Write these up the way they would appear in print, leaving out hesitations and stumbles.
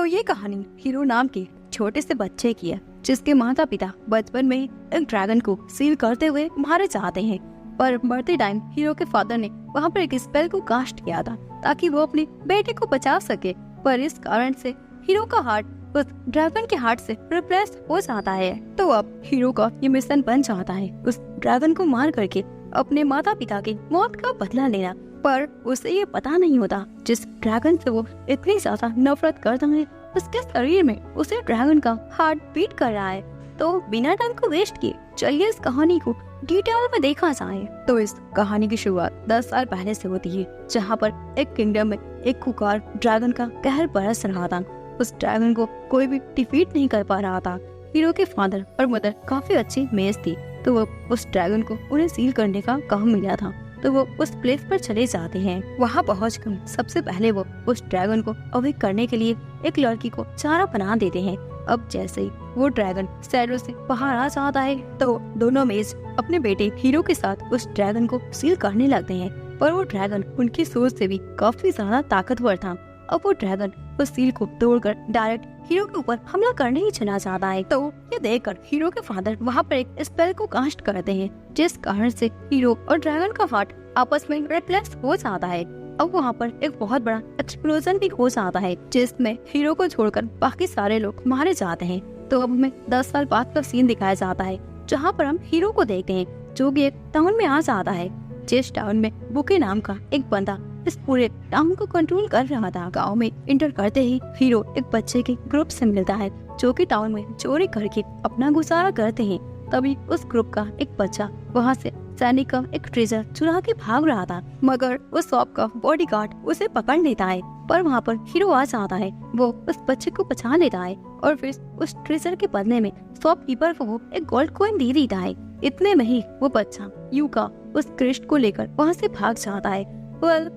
ये कहानी हीरो नाम के छोटे से बच्चे की है, जिसके माता पिता बचपन में ही एक ड्रैगन को सील करते हुए मारे चाहते हैं। पर मरते टाइम हीरो के फादर ने वहाँ पर एक स्पेल को कास्ट किया था ताकि वो अपने बेटे को बचा सके। पर इस कारण से हीरो का हार्ट उस ड्रैगन के हार्ट से रिप्लेस हो जाता है। तो अब हीरो का ये मिशन बन जाता है उस ड्रैगन को मार करके अपने माता पिता की मौत का बदला लेना। पर उसे ये पता नहीं होता जिस ड्रैगन से वो इतनी ज्यादा नफरत करता है उसके शरीर में उसे ड्रैगन का हार्ट बीट कर रहा है। तो बिना टाइम को वेस्ट किए चलिए इस कहानी को डिटेल में देखा जाए। तो इस कहानी की शुरुआत 10 साल पहले से होती है, जहाँ पर एक किंगडम में एक खुकार ड्रैगन का कहर बरस रहा था। उस ड्रैगन को कोई भी डिफीट नहीं कर पा रहा था। हीरो के फादर और मदर काफी अच्छी मेज थी, तो वो उस ड्रैगन को उन्हें सील करने का काम मिला था। तो वो उस प्लेस पर चले जाते हैं। वहाँ पहुंचकर सबसे पहले वो उस ड्रैगन को अवेक करने के लिए एक लड़की को चारा बना देते हैं। अब जैसे ही वो ड्रैगन शैडो से बाहर आ जाता है तो दोनों मेज अपने बेटे हीरो के साथ उस ड्रैगन को सील करने लगते हैं। पर वो ड्रैगन उनकी सोच से भी काफी ज्यादा ताकतवर था। अब वो ड्रैगन उस सील को तोड़कर डायरेक्ट हीरो के ऊपर हमला करने ही चला जाता है। तो ये देखकर हीरो के फादर वहाँ पर एक स्पेल को कास्ट करते हैं, जिस कारण से हीरो और ड्रैगन का हार्ट आपस में रिप्लेस हो जाता है। अब वहाँ पर एक बहुत बड़ा एक्सप्लोजन भी हो जाता है, जिसमें हीरो को छोड़कर बाकी सारे लोग मारे जाते हैं। तो अब हमें 10 साल बाद का सीन दिखाया जाता है, जहाँ पर हम हीरो को देखते हैं जो कि एक टाउन में आ जाता है, जिस टाउन में बुके नाम का एक बंदा इस पूरे टाउन को कंट्रोल कर रहा था। गांव में इंटर करते ही हीरो एक बच्चे के ग्रुप से मिलता है जो कि टाउन में चोरी करके अपना गुजारा करते हैं। तभी उस ग्रुप का एक बच्चा वहां से सैनिक का एक ट्रेजर चुरा के भाग रहा था, मगर उस शॉप का बॉडीगार्ड उसे पकड़ लेता है। पर वहाँ पर हीरो आ जाता है, वो उस बच्चे को बचा लेता है और फिर उस ट्रेजर के बदले में शॉपकीपर को वो एक गोल्ड कॉइन दे देता है। इतने में ही वो बच्चा यूका उस क्रिस्ट को लेकर वहाँ से भाग जाता है।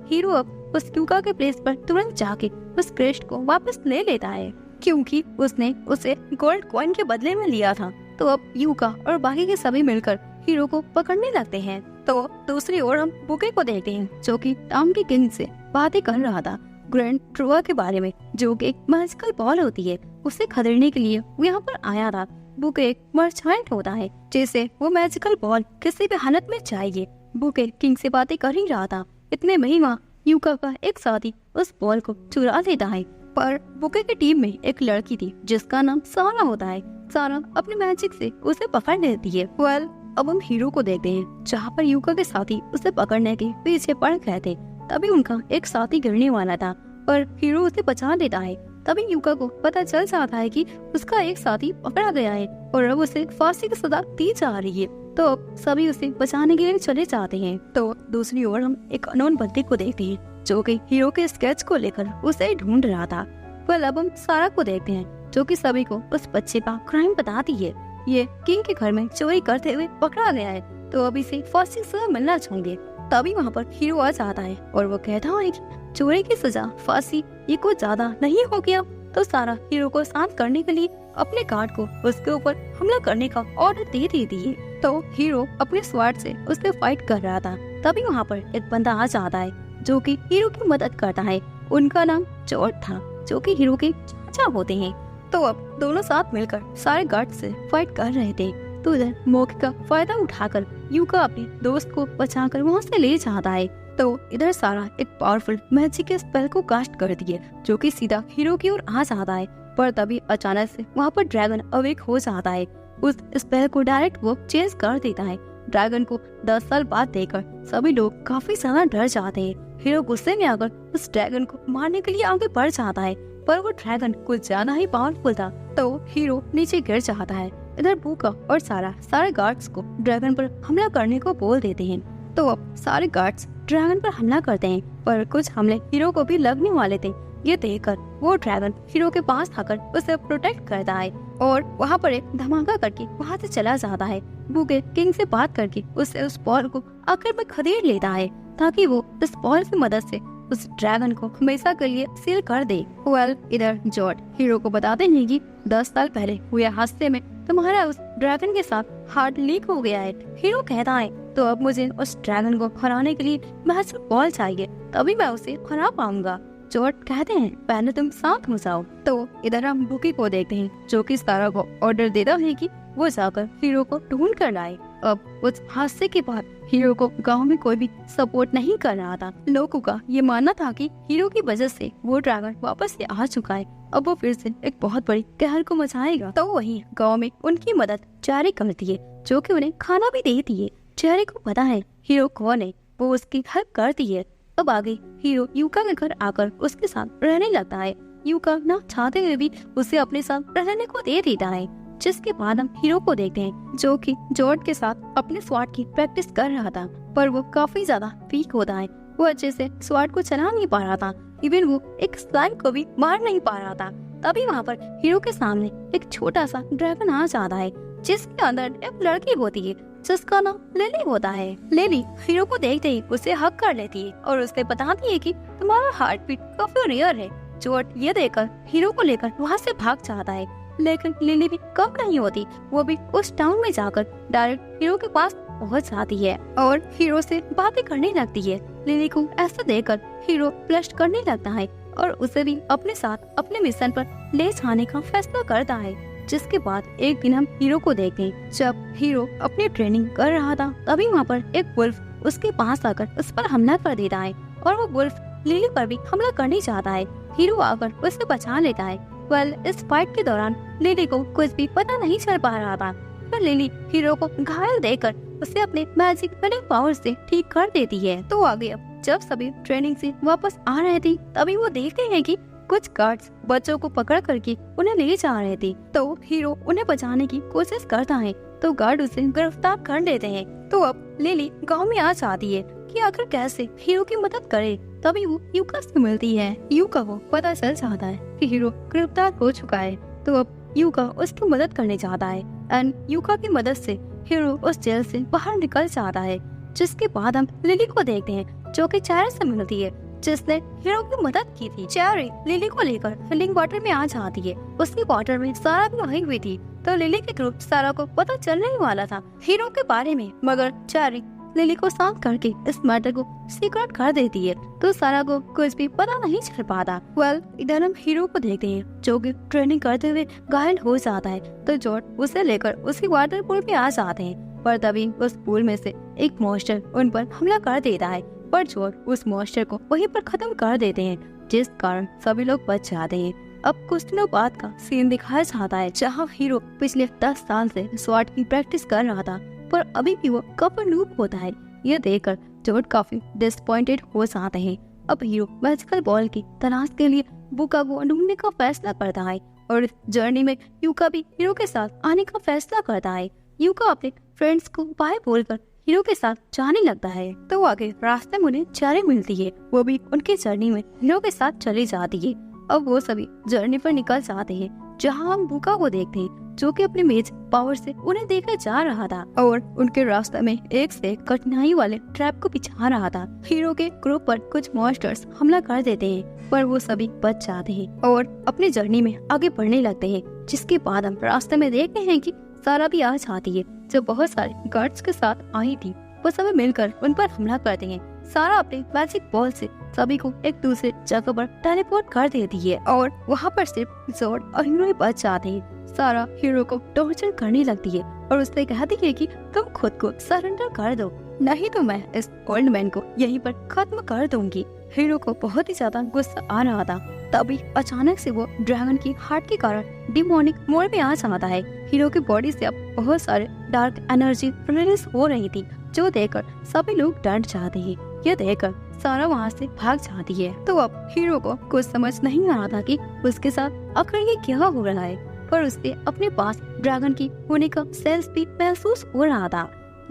हीरो अब उस यूका के प्लेस पर तुरंत जाके उस क्रिस्ट को वापस ले लेता है, क्योंकि उसने उसे गोल्ड कॉइन के बदले में लिया था। तो अब यूका और बाकी के सभी मिलकर हीरो को पकड़ने लगते हैं। तो दूसरी ओर हम बुके को देखते हैं, जो कि टाउन के किंग से बातें कर रहा था ग्रैंड ट्रुआ के बारे में, जो कि एक मैजिकल बॉल होती है। उसे खरीदने के लिए वो यहाँ पर आया था। बुके एक मर्चेंट होता है, जैसे वो मैजिकल बॉल किसी भी हालत में चाहिए। बुके किंग से बातें कर ही रहा था, इतने में ही वहाँ यूका का एक साथी उस बॉल को चुरा लेता है। पर बुके की टीम में एक लड़की थी जिसका नाम सारा होता है। सारा अपने मैजिक से उसे पकड़ लेती है। अब हम हीरो को देखते हैं, जहाँ पर यूका के साथी उसे पकड़ने के पीछे पड़ गए थे। तभी उनका एक साथी गिरने वाला था, पर हीरो उसे बचा लेता है। तभी यूका को पता चल जाता है कि उसका एक साथी पकड़ा गया है और अब उसे फांसी की सजा दी जा रही है। तो अब सभी उसे बचाने के लिए चले जाते हैं। तो दूसरी ओर हम एक अननोन बंदे को देखते हैं, जो कि हीरो के स्केच को लेकर उसे ढूंढ रहा था। अब हम सारा को देखते हैं, जो कि सभी को उस बच्चे का क्राइम बताती है। ये किंग के घर में चोरी करते हुए पकड़ा गया है, तो अब इसे फांसी सजा मिलना चाहिए। तभी वहाँ पर हीरो आ जाता है और वो कहता है कि चोरी की सजा फांसी ये कुछ ज्यादा नहीं हो गया। तो सारा हीरो को शांत करने के लिए अपने गार्ड को उसके ऊपर हमला करने का ऑर्डर दे देती है। तो हीरो अपने स्वार्ड से उससे फाइट कर रहा था। तभी वहाँ पर एक बंदा आ जाता है, जो कि हीरो की मदद करता है। उनका नाम जॉर्ज था, जो कि हीरो के चाचा होते हैं। तो अब दोनों साथ मिलकर सारे गार्ड से फाइट कर रहे थे। तो इधर मौके का फायदा उठाकर यूका अपने दोस्त को बचाकर वहाँ से ले जाता है। तो इधर सारा एक पावरफुल मैजिक के स्पेल को कास्ट कर दिए, जो कि सीधा हीरो की ओर आ जाता है। पर तभी अचानक से वहाँ पर ड्रैगन अवेक हो जाता है। उस स्पेल को डायरेक्ट वो चेंज कर देता है। ड्रैगन को 10 साल बाद देखकर सभी लोग काफी ज्यादा डर जाते हैं। हीरो गुस्से में आकर उस ड्रैगन को मारने के लिए आगे बढ़ जाता है, पर वो ड्रैगन कुछ ज्यादा ही पावरफुल था। तो हीरो नीचे गिर जाता है। इधर बुका और सारे गार्ड्स को ड्रैगन पर हमला करने को बोल देते हैं। तो अब सारे गार्ड्स ड्रैगन पर हमला करते हैं, पर कुछ हमले हीरो को भी लगने वाले थे। ये देखकर वो ड्रैगन हीरो के पास आकर उसे प्रोटेक्ट करता है और वहाँ पर एक धमाका करके वहाँ से चला जाता है। बुके किंग से बात करके उससे उस बॉल को आखिर में खरीद लेता है, ताकि वो इस बॉल की मदद से उस ड्रैगन को हमेशा के लिए सील कर दे। इधर जॉर्ज हीरो को बताते हैं कि 10 साल पहले हुए हादसे में तुम्हारा उस ड्रैगन के साथ हार्ट लीक हो गया है। हीरो कहता है, तो अब मुझे उस ड्रैगन को हराने के लिए मैजिक बॉल चाहिए, तभी मैं उसे हरा पाऊंगा। जॉर्ड कहते हैं पहले तुम शांत हो जाओ। तो इधर हम बुकी को देखते हैं जो कि सारा को ऑर्डर देता है कि वो जाकर हीरो को ढूंढ कर लाए। अब उस हादसे के बाद हीरो को गांव में कोई भी सपोर्ट नहीं कर रहा था। लोगों का ये मानना था कि हीरो की वजह से वो ड्रैगन वापस से आ चुका है, अब वो फिर से एक बहुत बड़ी कहर को मचाएगा। तो वहीं गांव में उनकी मदद चेरी करती है जो कि उन्हें खाना भी देती है। चेरी को पता है हीरो कौन है, वो उसकी हेल्प करती है। अब आगे हीरो यूका के घर आकर उसके साथ रहने लगता है। यूका ना चाहते हुए भी उसे अपने साथ रहने को दे देता है। जिसके बाद हम हीरो को देखते हैं जो कि जॉर्ड के साथ अपने स्वॉर्ड की प्रैक्टिस कर रहा था, पर वो काफी ज्यादा वीक होता है। वो अच्छे से स्वॉर्ड को चला नहीं पा रहा था, इवन वो एक स्लाइम को भी मार नहीं पा रहा था। तभी वहाँ पर हीरो के सामने एक छोटा सा ड्रैगन आ जाता है जिसके अंदर एक लड़की होती है जिसका नाम लिली होता है। लिली हीरो को देखते ही उसे हक कर लेती है और उसे बताती है कि तुम्हारा हार्ट बीट काफी रेयर है। जॉर्ड ये देखकर हीरो को लेकर वहाँ से भाग जाता है, लेकिन लिली भी कम नहीं होती। वो भी उस टाउन में जाकर डायरेक्ट हीरो के पास पहुंच जाती है और हीरो से बातें करने लगती है। लिली को ऐसा देखकर हीरो ब्लश करने लगता है और उसे भी अपने साथ अपने मिशन पर ले जाने का फैसला करता है। जिसके बाद एक दिन हम हीरो को देखते हैं जब हीरो अपनी ट्रेनिंग कर रहा था, तभी वहाँ पर एक वुल्फ उसके पास आकर उस पर हमला कर देता है और वो वुल्फ लिली पर भी हमला करने चाहता है। हीरो आकर उसे बचा लेता है। इस फाइट के दौरान लिली को कुछ भी पता नहीं चल पा रहा था, पर लिली हीरो को घायल देकर उसे अपने मैजिक हीलिंग पावर से ठीक कर देती है। तो आगे अब जब सभी ट्रेनिंग से वापस आ रहे थे, तभी वो देखते हैं कि कुछ गार्ड्स बच्चों को पकड़ करके उन्हें ले जा रहे थे। तो हीरो उन्हें बचाने की कोशिश करता है तो गार्ड उसे गिरफ्तार कर लेते हैं। तो अब लिली गांव में आ जाती है कि आखिर कैसे हीरो की मदद करे। तभी वो यूका से मिलती है। यूका को पता चल जाता है कि हीरो गिरफ्तार हो चुका है, तो अब यूका उसकी मदद करने चाहता है एंड यूका की मदद से हीरो उस जेल से बाहर निकल जाता है। जिसके बाद हम लिली को देखते हैं जो कि चेरी से मिलती है जिसने हीरो की मदद की थी। चेरी लिली को लेकर हीलिंग वाटर में आ जाती है। उसकी वाटर में सारा भी आई हुई थी, तो लिली के ग्रुप सारा को पता चलने ही वाला था हीरो के बारे में, मगर चेरी लिली को शांत करके इस मैटर को सीक्रेट कर देती है, तो सारा को कुछ भी पता नहीं चल पाता। इधर हम हीरो को देखते हैं जो कि ट्रेनिंग करते हुए घायल हो जाता है, तो जॉर्ड उसे लेकर उसकी वाटर पूल में आ जाते हैं। पर तभी उस पूल में से एक मॉन्स्टर उन पर हमला कर देता है, पर जॉर्ड उस मॉन्स्टर को वहीं पर खत्म कर देते हैं, जिस कारण सभी लोग बच जाते हैं। अब कुछ दिनों बाद का सीन दिखाया जाता है जहाँ हीरो पिछले 10 साल से स्वॉर्ड की प्रैक्टिस कर रहा था, पर अभी भी वो कपर नूब होता है। ये देखकर जॉर्ड काफी डिसअपॉइंटेड हो जाते हैं। अब हीरो मैजिकल बॉल की तलाश के लिए बुका को ढूंढने का फैसला करता है और इस जर्नी में यूका भी हीरो के साथ आने का फैसला करता है। यूका अपने फ्रेंड्स को बाय बोलकर हीरो के साथ जाने लगता है। तो आगे रास्ते में उन्हें चेरी मिलती है, वो भी उनकी जर्नी में हीरो के साथ चली जाती है। अब वो सभी जर्नी पर निकल जाते हैं जहाँ हम बुका को देखते हैं जो कि अपने मेज पावर से उन्हें देकर जा रहा था और उनके रास्ते में एक से कठिनाई वाले ट्रैप को बिछा रहा था। हीरो के ग्रुप पर कुछ मॉन्स्टर्स हमला कर देते हैं, पर वो सभी बच जाते हैं और अपनी जर्नी में आगे बढ़ने लगते हैं। जिसके बाद हम रास्ते में देखते हैं कि सारा भी आ जाती है जो बहुत सारे गार्ड्स के साथ आई थी। वो सभी मिलकर उन पर हमला करते हैं। सारा अपने मैजिक बॉल से सभी को एक दूसरे जगह पर टेलीपोर्ट कर देती है और वहाँ पर सिर्फ जॉर्ड और हीरो ही बच जाते हैं। सारा हीरो को टॉर्चर करने लगती है और उससे कहती है कि तुम खुद को सरेंडर कर दो, नहीं तो मैं इस ओल्ड मैन को यहीं पर खत्म कर दूंगी। हीरो को बहुत ही ज्यादा गुस्सा आ रहा था, तभी अचानक से वो ड्रैगन की हार्ट के कारण डिमोनिक मोड में आ जाता है। हीरो की बॉडी से अब बहुत सारे डार्क एनर्जी रिलीज हो रही थी, जो देखकर सभी लोग डर जाते हैं। ये देखकर सारा वहाँ से भाग जाती है। तो अब हीरो को कुछ समझ नहीं आ रहा था कि उसके साथ आखिर ये क्या हो रहा है, पर उसके अपने पास ड्रैगन की होने का सेंस भी महसूस हो रहा था।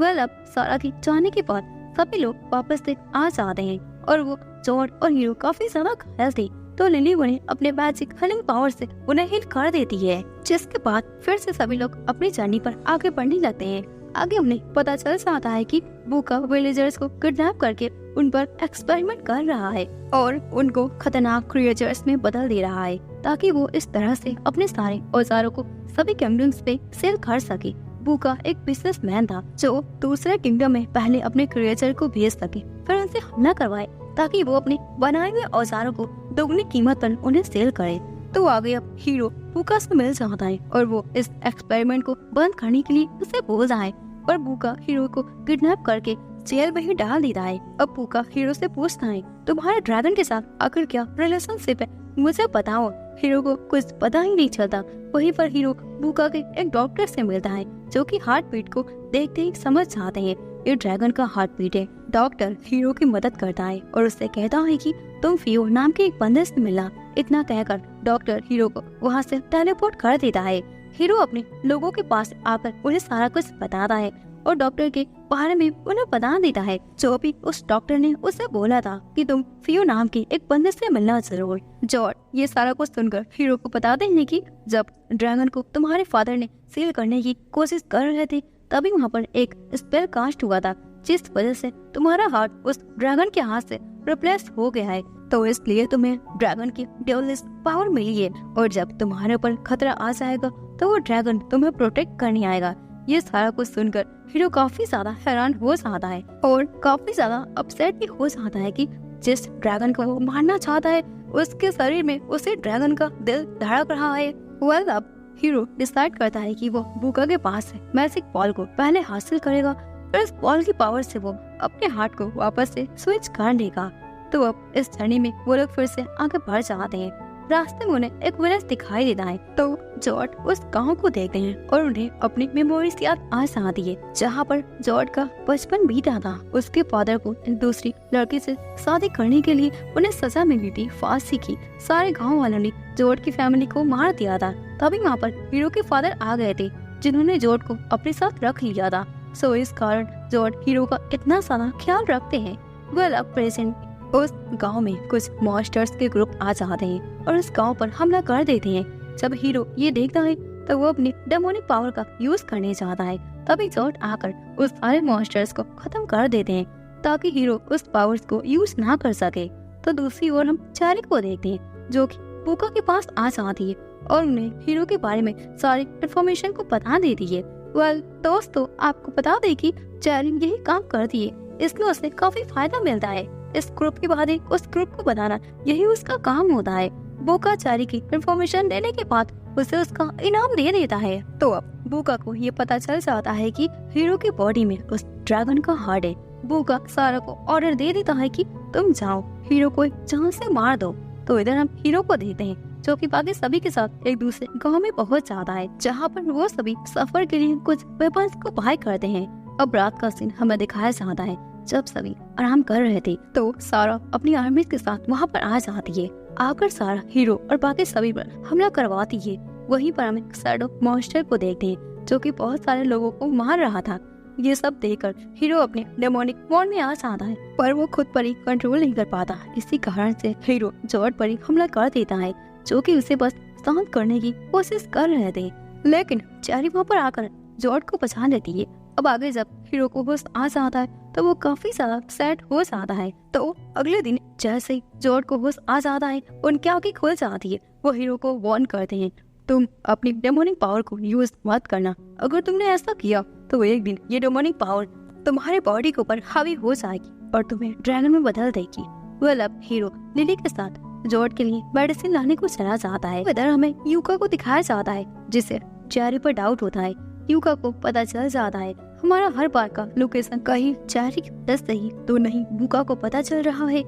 अब सारा के जाने के बाद सभी लोग वापस से आ जाते हैं और वो जॉर्ड और हीरो काफी ज्यादा घायल थे, तो लिली उन्हें अपने मैजिक हीलिंग पावर से उन्हें हील कर देती है। जिसके बाद फिर से सभी लोग अपनी जर्नी पर आगे बढ़ने लगते हैं। आगे उन्हें पता चल जाता है कि बुका विलेजर्स को किडनैप करके उन पर एक्सपेरिमेंट कर रहा है और उनको खतरनाक क्रिएचर्स में बदल दे रहा है, ताकि वो इस तरह से अपने सारे औजारों को सभी किंगडम्स पे सेल कर सके। बुका एक बिजनेसमैन था जो दूसरे किंगडम में पहले अपने क्रिएचर को भेज सके, फिर उनसे हमला करवाए ताकि वो अपने बनाए हुए औजारों को दोगुनी कीमत पर उन्हें सेल करे। तो आगे अब हीरो बुका से मिल जाता है और वो इस एक्सपेरिमेंट को बंद करने के लिए उसे बोलता है, पर बुका हीरो को किडनैप करके जेल में ही डाल देता है। अब बुका हीरो से पूछता है, तुम्हारे ड्रैगन के साथ आखिर क्या रिलेशनशिप है, मुझे बताओ। हीरो को कुछ पता ही नहीं चलता। वहीं पर हीरो बुका के एक डॉक्टर से मिलता है जो कि हार्ट बीट को देखते ही समझ जाते हैं ये ड्रैगन का हार्ट बीट है। डॉक्टर हीरो की मदद करता है और उससे कहता है कि तुम फियो नाम के एक बंदे से मिलना। इतना कहकर डॉक्टर हीरो को वहाँ से टेलीपोर्ट कर देता है। हीरो अपने लोगों के पास आकर उन्हें सारा कुछ बताता है और डॉक्टर के बारे में उन्हें बता देता है जो भी उस डॉक्टर ने उसे बोला था कि तुम फियो नाम के एक बंदे से मिलना जरूर। जॉर्ज ये सारा कुछ सुनकर हीरो को बताते हैं कि जब ड्रैगन को तुम्हारे फादर ने सील करने की कोशिश कर रहे थे तभी वहाँ पर एक स्पेल कास्ट हुआ था, जिस वजह से तुम्हारा हार्ट उस ड्रैगन के हाथ से रिप्लेस हो गया है। तो इसलिए तुम्हें ड्रैगन की डेविलिश पावर मिली है और जब तुम्हारे ऊपर खतरा आ जाएगा तो वो ड्रैगन तुम्हें प्रोटेक्ट करने आएगा। ये सारा कुछ सुनकर हीरो काफी ज्यादा हैरान हो जाता है और काफी ज्यादा अपसेट भी हो जाता है कि जिस ड्रैगन को वो मारना चाहता है उसके शरीर में उसी ड्रैगन का दिल धड़क रहा है। अब हीरो डिसाइड करता है कि वो बुका के पास से मैजिक बॉल को पहले हासिल करेगा, फिर इस बॉल की पावर से वो अपने हार्ट को वापस से स्विच कर लेगा। तो अब इस जर्नी में वो लोग फिर से आगे बढ़ जाते हैं। रास्ते में उन्हें एक विलेज दिखाई देता है तो जॉर्ज उस गांव को देखते हैं और उन्हें अपनी मेमोरीज याद आ जाती है जहाँ पर जॉर्ज का बचपन बीता था। उसके फादर को एक दूसरी लड़की से शादी करने के लिए उन्हें सजा मिली थी, फांसी की। सारे गांव वालों ने जॉर्ज की फैमिली को मार दिया था। तभी वहाँ पर हीरो के फादर आ गए थे जिन्होंने जॉर्ज को अपने साथ रख लिया था। सो इस कारण जॉर्ज हीरो का इतना सारा ख्याल रखते हैं। अब प्रेजेंट उस गांव में कुछ मॉन्स्टर्स के ग्रुप आ जाते हैं और उस गांव पर हमला कर देते हैं। जब हीरो ये देखता है तो वो अपनी डेमोनिक पावर का यूज करने चाहता है। तभी जॉर्ज आकर उस सारे मॉन्स्टर्स को खत्म कर देते हैं ताकि हीरो उस पावर्स को यूज ना कर सके। तो दूसरी ओर हम चेरी को देखते हैं जो कि बुका के पास आ जाती है और उन्हें हीरो के बारे में सारी इन्फॉर्मेशन को बता देती है। दोस्तों आपको बता दे कि चेरी यही काम करती है, इसमें उसे काफी फायदा मिलता है। इस ग्रुप के बाद उस ग्रुप को बताना यही उसका काम होता है। बुका चेरी की इन्फॉर्मेशन देने के बाद उसे उसका इनाम दे देता है। तो अब बुका को ये पता चल जाता है कि हीरो की बॉडी में उस ड्रैगन का हार्ट है। बुका सारा को ऑर्डर दे देता है कि तुम जाओ हीरो को जान से मार दो। तो इधर हम हीरो को देखते हैं जो कि बाकी सभी के साथ एक दूसरे गांव में पहुंच जाता है जहां पर वो सभी सफर के लिए कुछ वेपन्स को बाय करते हैं। अब रात का सीन हमें दिखाया जाता है जब सभी आराम कर रहे थे तो सारा अपनी आर्मी के साथ वहाँ पर आ जाती है। आकर सारा हीरो और बाकी सभी पर हमला करवाती है। वहीं पर हम शैडो मॉन्स्टर को देखते हैं जो कि बहुत सारे लोगों को मार रहा था। ये सब देखकर हीरो अपने डेमोनिक मोड में आ जाता है पर वो खुद पर ही कंट्रोल नहीं कर पाता। इसी कारण से हीरो जॉर्ज पर ही हमला कर देता है जो कि उसे बस शांत करने की कोशिश कर रहे थे, लेकिन चेरी वहाँ पर आकर जॉर्ज को बचा लेती है। अब आगे जब हीरो को होश आ जाता है तो वो काफी ज्यादा सैड हो जाता है। तो अगले दिन जैसे ही जॉर्ज को होश आ जाता है उनकी आंखें खुल जाती है। वो हीरो को वार्न करते हैं तुम अपनी डेमोनिक पावर को यूज मत करना, अगर तुमने ऐसा किया तो एक दिन ये डेमोनिक पावर तुम्हारे बॉडी के ऊपर हावी हो जाएगी और तुम्हें ड्रैगन में बदल देगी। अब हीरो लिली के साथ जॉर्ज के लिए मेडिसिन लाने को चला जाता है। इधर हमें यूका को दिखाया जाता है जिसे चेरी पर डाउट होता है। यूका को पता चल जाता है हमारा हर बार का लोकेशन कहीं चेरी की वजह से ही तो नहीं बुका को पता चल रहा है।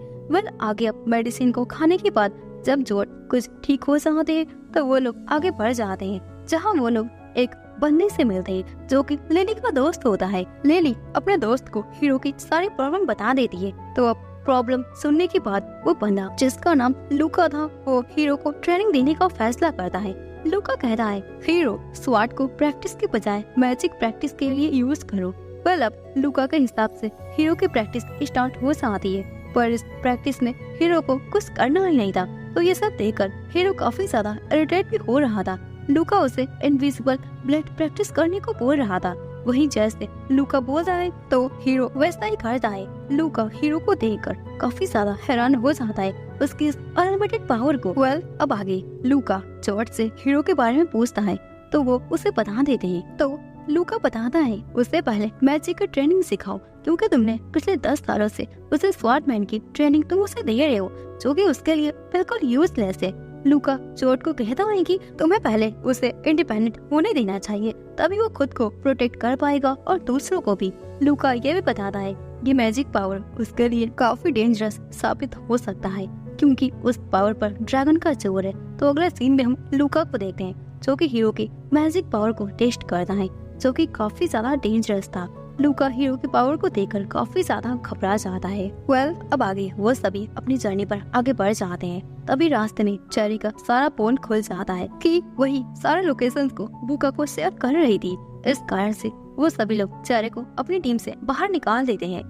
आगे अब मेडिसिन को खाने के बाद जब जॉर्ज कुछ ठीक हो जाते हैं तो वो लोग आगे बढ़ जाते हैं जहाँ वो लोग एक बंदे से मिलते हैं जो कि लिली का दोस्त होता है। लिली अपने दोस्त को हीरो की सारी प्रॉब्लम बता देती है। तो अब प्रॉब्लम सुनने के बाद वो बंदा जिसका नाम लूका था वो हीरो को ट्रेनिंग देने का फैसला करता है। लूका कहता है हीरो स्वॉर्ड को प्रैक्टिस के बजाय मैजिक प्रैक्टिस के लिए यूज करो। अब लूका के हिसाब से हीरो की प्रैक्टिस स्टार्ट हो जाती है पर इस प्रैक्टिस में हीरो को कुछ करना ही नहीं था। तो ये सब देखकर हीरो काफी ज्यादा इरिटेट भी हो रहा था। लूका उसे इनविजिबल ब्लेड प्रैक्टिस करने को बोल रहा था। वहीं जैसे लूका बोलता है तो हीरो वैसा ही करता है। लूका हीरो को देखकर काफी ज्यादा हैरान हो जाता है उसकी इस अनलिमिटेड पावर को। अब आगे लूका जॉर्ज से हीरो के बारे में पूछता है तो वो उसे बता देते हैं। तो लूका बताता है उससे पहले मैजिक की ट्रेनिंग सिखाओ क्योंकि तुमने पिछले 10 सालों से उसे स्वॉर्डमैन की ट्रेनिंग तुम उसे दे रहे हो, जो कि उसके लिए बिल्कुल यूजलेस है। लूका जोड को कहता है कि तुम्हें पहले उसे इंडिपेंडेंट होने देना चाहिए, तभी वो खुद को प्रोटेक्ट कर पाएगा और दूसरों को भी। लूका ये भी बताता है ये मैजिक पावर उसके लिए काफी डेंजरस साबित हो सकता है, क्योंकि उस पावर पर ड्रैगन का जोर है। तो अगले सीन में हम लूका को देखते हैं जो कि हीरो की मैजिक पावर को टेस्ट करता है, जो कि काफी ज्यादा डेंजरस था। लूका हीरो की पावर को देखकर काफी ज्यादा घबरा जाता है। अब आगे वो सभी अपनी जर्नी पर आगे बढ़ जाते हैं। तभी रास्ते में चेरी का सारा फोन खुल जाता है कि वही सारे लोकेशंस को बुका को शेयर कर रही थी। इस कारण से वो सभी लोग चेरी को अपनी टीम से बाहर निकाल देते हैं।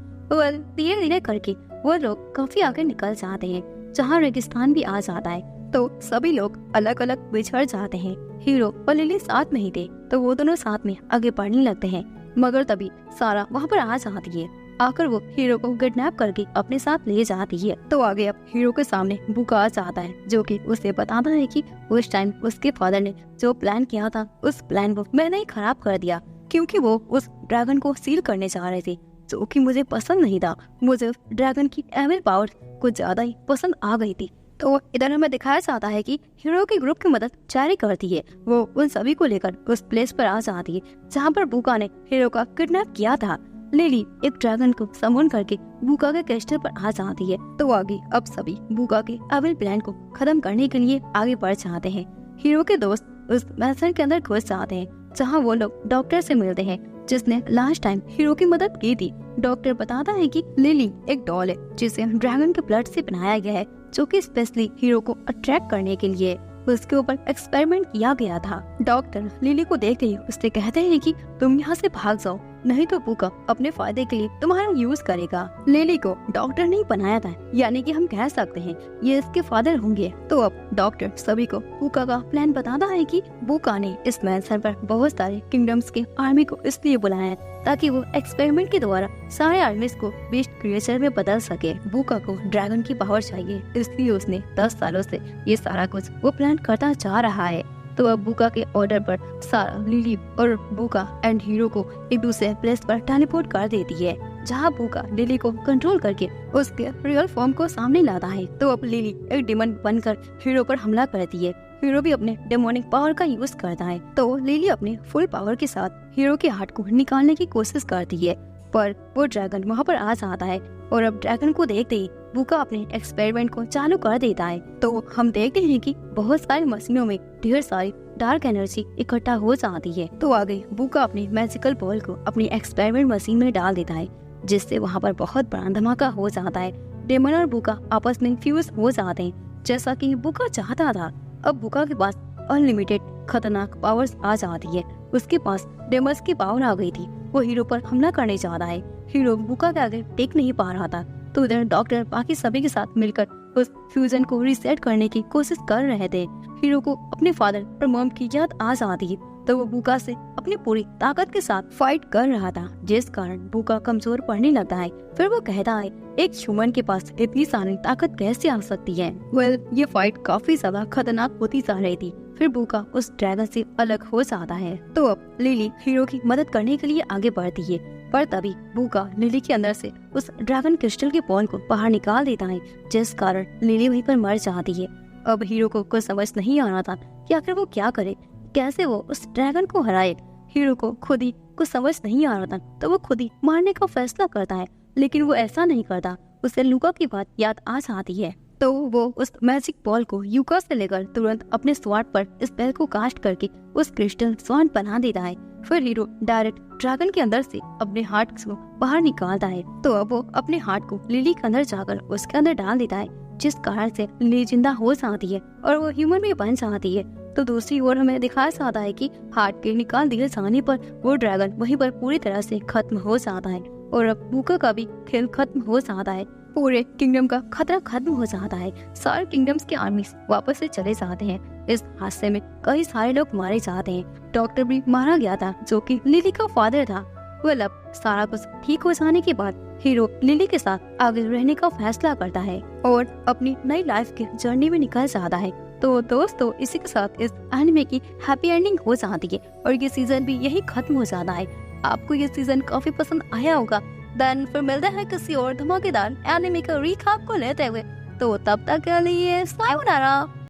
धीरे धीरे करके वो लोग काफी आगे निकल जाते हैं, जहाँ रेगिस्तान भी आ जाता है। तो सभी लोग अलग अलग बिछड़ जाते हैं। हीरो और लिली साथ में ही थे, तो वो दोनों साथ में आगे बढ़ने लगते हैं। मगर तभी सारा वहाँ पर आ जाती है। आकर वो हीरो को किडनैप करके अपने साथ ले जाती है। तो आगे अब हीरो के सामने बुका आ जाता है, जो कि उसे बताता है कि उस टाइम उसके फादर ने जो प्लान किया था, उस प्लान को मैंने ही खराब कर दिया, क्योंकि वो उस ड्रैगन को सील करने जा रहे थे, जो कि मुझे पसंद नहीं था। मुझे ड्रैगन की एविल पावर कुछ ज्यादा ही पसंद आ गई थी। तो इधर हमें दिखाया जाता है कि हीरो के ग्रुप की मदद चेरी करती है। वो उन सभी को लेकर उस प्लेस पर आ जाती है जहाँ पर बुका ने हीरो का किडनैप किया था। लिली एक ड्रैगन को समन करके बुका के कैस्टल पर आ जाती है। तो आगे अब सभी बुका के एविल प्लान को खत्म करने के लिए आगे बढ़ जाते हैं। हीरो के दोस्त उस मैंशन के अंदर घुस जाते हैं, जहाँ वो लोग डॉक्टर से मिलते हैं, जिसने लास्ट टाइम हीरो की मदद की थी। डॉक्टर बताता है कि लिली एक डॉल है, जिसे ड्रैगन के ब्लड से बनाया गया है, जो कि स्पेशली हीरो को अट्रैक्ट करने के लिए उसके ऊपर एक्सपेरिमेंट किया गया था। डॉक्टर लिली को देखते ही उससे कहते हैं कि तुम यहाँ से भाग जाओ, नहीं तो बुका अपने फायदे के लिए तुम्हारा यूज करेगा। लिली को डॉक्टर नहीं बनाया था, यानी कि हम कह सकते हैं ये इसके फादर होंगे। तो अब डॉक्टर सभी को बुका का प्लान बताता है कि बुका ने इस मैंशन पर बहुत सारे किंगडम्स के आर्मी को इसलिए बुलाया है ताकि वो एक्सपेरिमेंट के द्वारा सारे आर्मीज को बेस्ट क्रिएचर में बदल सके। बुका को ड्रैगन की पावर चाहिए, इसलिए उसने 10 सालों से ये सारा कुछ वो प्लान करता जा रहा है। तो अब बुका के ऑर्डर पर सारा लिली और बुका एंड हीरो को एक दूसरे प्लेस पर टेलीपोर्ट कर देती है, जहाँ बुका लिली को कंट्रोल करके उसके रियल फॉर्म को सामने लाता है। तो अब लिली एक डिमन बनकर हीरो पर हमला करती है। हीरो भी अपने डेमोनिक पावर का यूज करता है। तो लिली अपने फुल पावर के साथ हीरो के हार्ट को निकालने की कोशिश करती है, पर वो ड्रैगन वहाँ पर आ जाता है और अब ड्रैगन को देखते ही बुका अपने एक्सपेरिमेंट को चालू कर देता है। तो हम देखते हैं कि बहुत सारी मशीनों में ढेर सारी डार्क एनर्जी इकट्ठा हो जाती है। तो आगे बुका अपनी मैजिकल बॉल को अपनी एक्सपेरिमेंट मशीन में डाल देता है, जिससे वहाँ पर बहुत बड़ा धमाका हो जाता है। डेमन और बुका आपस में फ्यूज हो जाते हैं, जैसा कि बुका चाहता था। अब बुका के पास अनलिमिटेड खतरनाक पावर्स आ जाती है। उसके पास डेमस की पावर आ गई थी। वो हीरो पर हमला करने जा रहा है। हीरो बुका के आगे टेक नहीं पा रहा था, तो इधर डॉक्टर बाकी सभी के साथ मिलकर उस फ्यूजन को रीसेट करने की कोशिश कर रहे थे। हीरो को अपने फादर और मॉम की याद आ जाती है, तो वो बुका से अपनी पूरी ताकत के साथ फाइट कर रहा था, जिस कारण बुका कमजोर पड़ने लगता है। फिर वो कहता है एक ह्यूमन के पास इतनी सारी ताकत कैसे आ सकती है। ये फाइट काफी ज्यादा खतरनाक होती जा रही थी। फिर बुका उस ड्रैगन से अलग हो जाता है। तो अब लिली हीरो की मदद करने के लिए आगे बढ़ती है, पर तभी बुका लिली के अंदर से उस ड्रैगन क्रिस्टल के बॉल को बाहर निकाल देता है, जिस कारण लिली वहीं पर मर जाती है। अब हीरो को कुछ समझ नहीं आ रहा था कि आखिर वो क्या करे, कैसे वो उस ड्रैगन को हराए। हीरो को खुद ही कुछ समझ नहीं आ रहा था, तो वो खुद ही मारने का फैसला करता है, लेकिन वो ऐसा नहीं करता। उसे लूका की बात याद आ जाती है, तो वो उस मैजिक बॉल को यूका से लेकर तुरंत अपने स्वॉर्ड पर स्पेल को कास्ट करके उस क्रिस्टल स्वॉर्ड बना देता है। फिर हीरो डायरेक्ट ड्रैगन के अंदर से अपने हार्ट को बाहर निकालता है। तो अब वो अपने हार्ट को लिली के अंदर जाकर उसके अंदर डाल देता है, जिस कारण से लिली जिंदा हो जाती है और वो ह्यूमन भी बन जाती है। तो दूसरी ओर हमें दिखाया जाता है कि हार्ट के निकाल दिए जाने पर वो ड्रैगन वहीं पर पूरी तरह से खत्म हो जाता है और अब बुका का भी खेल खत्म हो जाता है। पूरे किंगडम का खतरा खत्म हो जाता है। सारे किंगडम्स के आर्मी वापस से चले जाते हैं। इस हादसे में कई सारे लोग मारे जाते हैं। डॉक्टर भी मारा गया था, जो कि लिली का फादर था। अब सारा कुछ ठीक हो जाने के बाद हीरो लिली के साथ आगे रहने का फैसला करता है और अपनी नई लाइफ की जर्नी में निकल जाता है। तो दोस्तों, इसी के साथ इस एनिमे की हैप्पी एंडिंग हो जाती है और ये सीजन भी यही खत्म हो जाता है। आपको ये सीजन काफी पसंद आया होगा, देन फिर मिलते हैं किसी और धमाकेदार एनिमे का रीकैप को लेते हुए। तो तब तक के लिए सायोनारा।